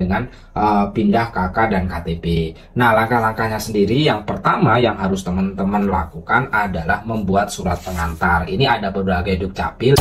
dengan pindah KK dan KTP. Nah, langkah-langkahnya sendiri yang pertama yang harus teman-teman lakukan adalah membuat surat pengantar. Ini ada berbagai dukcapil.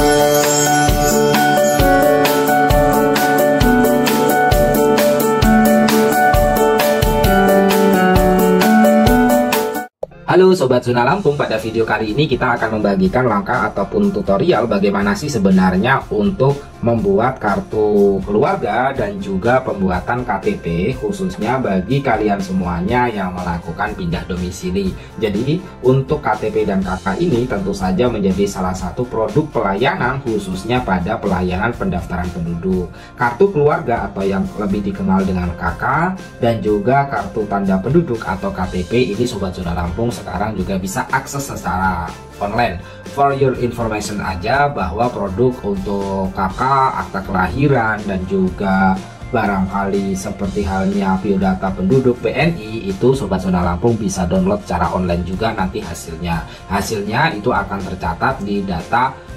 Halo Sobat Zona Lampung, pada video kali ini kita akan membagikan langkah ataupun tutorial bagaimana sih sebenarnya untuk membuat kartu keluarga dan juga pembuatan KTP khususnya bagi kalian semuanya yang melakukan pindah domisili. Jadi untuk KTP dan KK ini tentu saja menjadi salah satu produk pelayanan khususnya pada pelayanan pendaftaran penduduk. Kartu keluarga atau yang lebih dikenal dengan KK dan juga kartu tanda penduduk atau KTP ini Sobat Zona Lampung sekarang juga bisa akses secara online. For your information aja bahwa produk untuk KK, akta kelahiran dan juga barangkali seperti halnya biodata penduduk PNI itu Sobat Zona Lampung bisa download secara online juga nanti hasilnya itu akan tercatat di data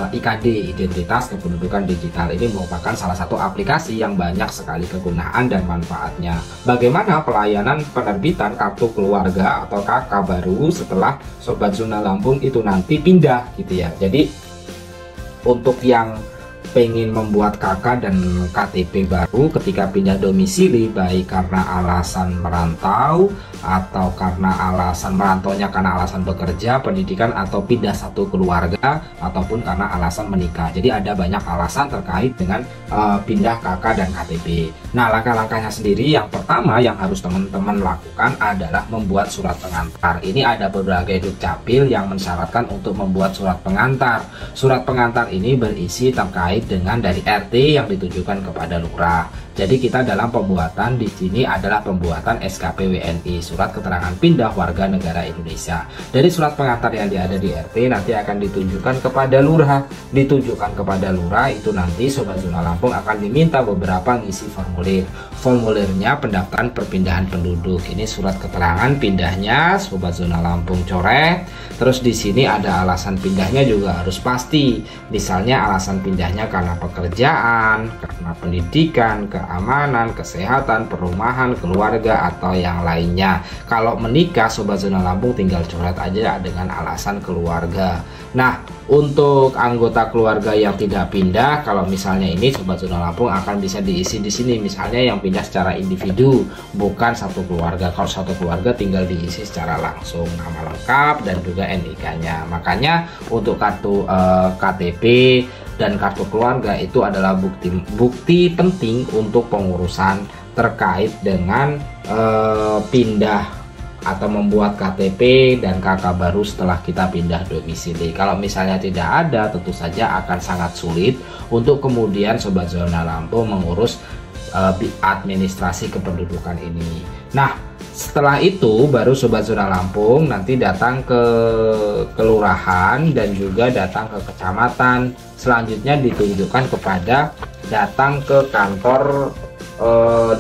IKD, Identitas Kependudukan Digital. Ini merupakan salah satu aplikasi yang banyak sekali kegunaan dan manfaatnya. Bagaimana pelayanan penerbitan kartu keluarga atau KK baru setelah Sobat Zona Lampung itu nanti pindah gitu ya. Jadi untuk yang pengen membuat KK dan KTP baru ketika pindah domisili, baik karena alasan merantau atau karena alasan merantaunya karena alasan bekerja, pendidikan, atau pindah satu keluarga, ataupun karena alasan menikah. Jadi ada banyak alasan terkait dengan pindah KK dan KTP. Nah, langkah-langkahnya sendiri yang pertama yang harus teman-teman lakukan adalah membuat surat pengantar. Ini ada berbagai dukcapil yang mensyaratkan untuk membuat surat pengantar. Surat pengantar ini berisi terkait dengan dari RT yang ditujukan kepada lurah. Jadi kita dalam pembuatan di sini adalah pembuatan SKP WNI, surat keterangan pindah warga negara Indonesia. Dari surat pengantar yang ada di RT nanti akan ditujukan kepada lurah. Ditujukan kepada lurah itu nanti Sobat Zona Lampung akan diminta beberapa ngisi formulir. Formulirnya pendaftaran perpindahan penduduk. Ini surat keterangan pindahnya Sobat Zona Lampung coret. Terus di sini ada alasan pindahnya juga harus pasti. Misalnya alasan pindahnya karena pekerjaan, karena pendidikan, keamanan, kesehatan, perumahan, keluarga, atau yang lainnya. Kalau menikah Sobat Zona Lampung tinggal coret aja dengan alasan keluarga. Nah, untuk anggota keluarga yang tidak pindah, kalau misalnya ini Sobat Zona Lampung akan bisa diisi di sini. Misalnya yang pindah secara individu, bukan satu keluarga. Kalau satu keluarga tinggal diisi secara langsung nama lengkap dan juga NIK-nya. Makanya untuk kartu KTP dan kartu keluarga itu adalah bukti penting untuk pengurusan terkait dengan pindah atau membuat KTP dan KK baru setelah kita pindah domisili. Kalau misalnya tidak ada, tentu saja akan sangat sulit untuk kemudian Sobat Zona Lampung mengurus administrasi kependudukan ini. Nah, setelah itu baru Sobat Zona Lampung nanti datang ke kelurahan dan juga datang ke kecamatan. Selanjutnya ditunjukkan kepada datang ke kantor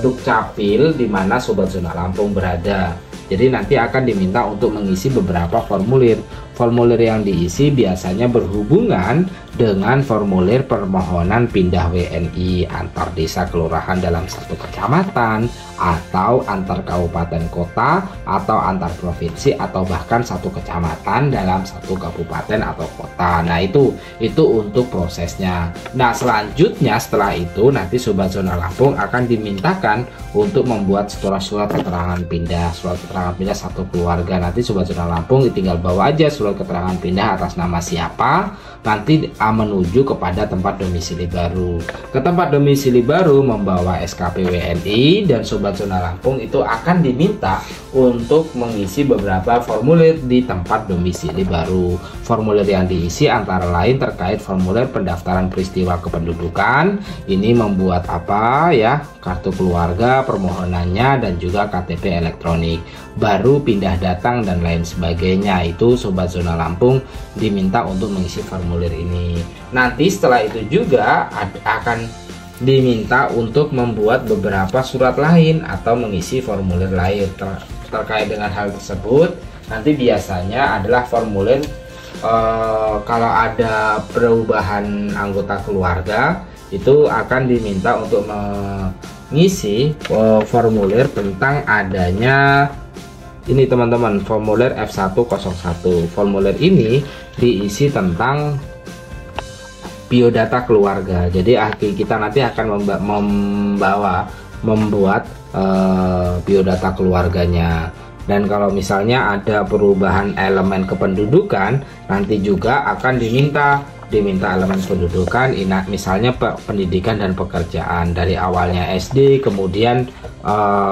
Dukcapil di mana Sobat Zona Lampung berada. Jadi nanti akan diminta untuk mengisi beberapa formulir. Formulir yang diisi biasanya berhubungan dengan formulir permohonan pindah WNI antar desa kelurahan dalam satu kecamatan, atau antar kabupaten kota, atau antar provinsi, atau bahkan satu kecamatan dalam satu kabupaten atau kota. Nah itu untuk prosesnya. Nah selanjutnya setelah itu nanti Sobat Zona Lampung akan dimintakan untuk membuat surat keterangan pindah. Surat keterangan pindah satu keluarga. Nanti Sobat Zona Lampung tinggal bawa aja surat keterangan pindah atas nama siapa, nanti menuju kepada tempat domisili baru. Ke tempat domisili baru membawa SKP WNI dan Sobat Zona Lampung itu akan diminta untuk mengisi beberapa formulir di tempat domisili baru. Formulir yang diisi antara lain terkait formulir pendaftaran peristiwa kependudukan, ini membuat apa ya, kartu keluarga, permohonannya, dan juga KTP elektronik, baru pindah datang dan lain sebagainya. Itu Sobat Zona Lampung diminta untuk mengisi formulir ini. Nanti setelah itu juga akan diminta untuk membuat beberapa surat lain atau mengisi formulir lain terkait dengan hal tersebut. Nanti biasanya adalah formulir kalau ada perubahan anggota keluarga itu akan diminta untuk ngisi formulir tentang adanya ini teman-teman, formulir F101. Formulir ini diisi tentang biodata keluarga. Jadi kita nanti akan membuat biodata keluarganya. Dan kalau misalnya ada perubahan elemen kependudukan, nanti juga akan diminta elemen kependudukan, misalnya pendidikan dan pekerjaan dari awalnya SD, kemudian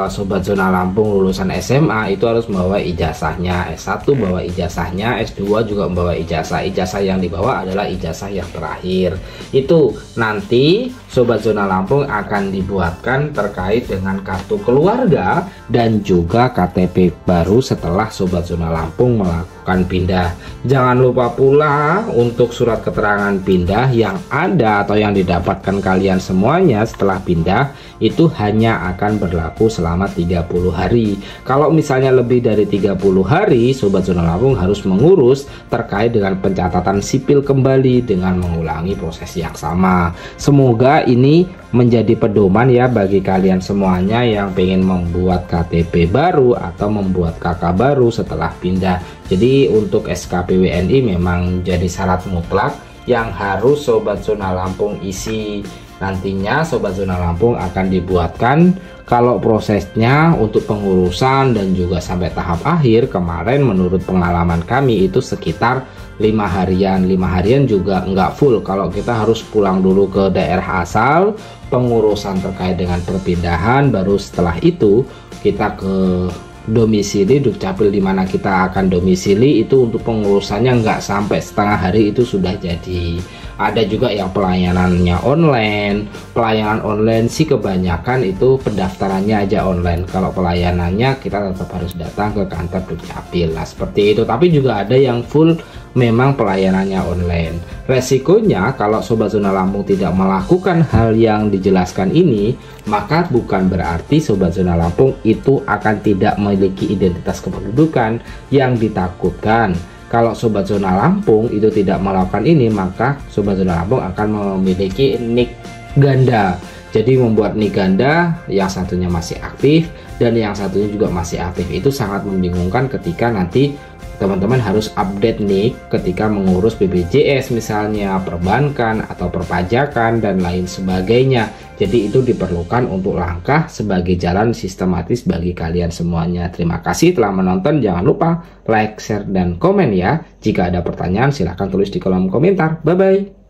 sobat zona Lampung lulusan SMA itu harus membawa ijazahnya, S1 bawa ijazahnya, S2 juga membawa ijazah. Ijazah yang dibawa adalah ijazah yang terakhir. Itu nanti sobat zona Lampung akan dibuatkan terkait dengan kartu keluarga dan juga KTP baru setelah sobat zona Lampung melakukan pindah. Jangan lupa pula untuk surat keterangan pindah yang ada atau yang didapatkan kalian semuanya setelah pindah itu hanya akan berlaku selama 30 hari. Kalau misalnya lebih dari 30 hari, sobat zona Lampung harus mengurus terkait dengan pencatatan sipil kembali dengan mengulangi proses yang sama. Semoga ini menjadi pedoman ya bagi kalian semuanya yang pengen membuat KTP baru atau membuat KK baru setelah pindah. Jadi untuk SKPWNI memang jadi syarat mutlak yang harus sobat zona Lampung isi. Nantinya sobat zona Lampung akan dibuatkan kalau prosesnya untuk pengurusan dan juga sampai tahap akhir kemarin menurut pengalaman kami itu sekitar 5 harian. 5 harian juga enggak full, kalau kita harus pulang dulu ke daerah asal, pengurusan terkait dengan perpindahan, baru setelah itu kita ke domisili Dukcapil di mana kita akan domisili. Itu untuk pengurusannya nggak sampai setengah hari itu sudah jadi. Ada juga yang pelayanannya online. Pelayanan online sih kebanyakan itu pendaftarannya aja online. Kalau pelayanannya kita tetap harus datang ke kantor Dukcapil lah, seperti itu. Tapi juga ada yang full memang pelayanannya online. Resikonya kalau sobat zona Lampung tidak melakukan hal yang dijelaskan ini, maka bukan berarti sobat zona Lampung itu akan tidak memiliki identitas kependudukan yang ditakutkan. Kalau sobat zona Lampung itu tidak melakukan ini, maka sobat zona Lampung akan memiliki nik ganda. Jadi membuat nik ganda, yang satunya masih aktif dan yang satunya juga masih aktif, itu sangat membingungkan ketika nanti teman-teman harus update nik ketika mengurus BPJS misalnya, perbankan atau perpajakan dan lain sebagainya. Jadi itu diperlukan untuk langkah sebagai jalan sistematis bagi kalian semuanya. Terima kasih telah menonton. Jangan lupa like, share, dan komen ya. Jika ada pertanyaan silahkan tulis di kolom komentar. Bye bye.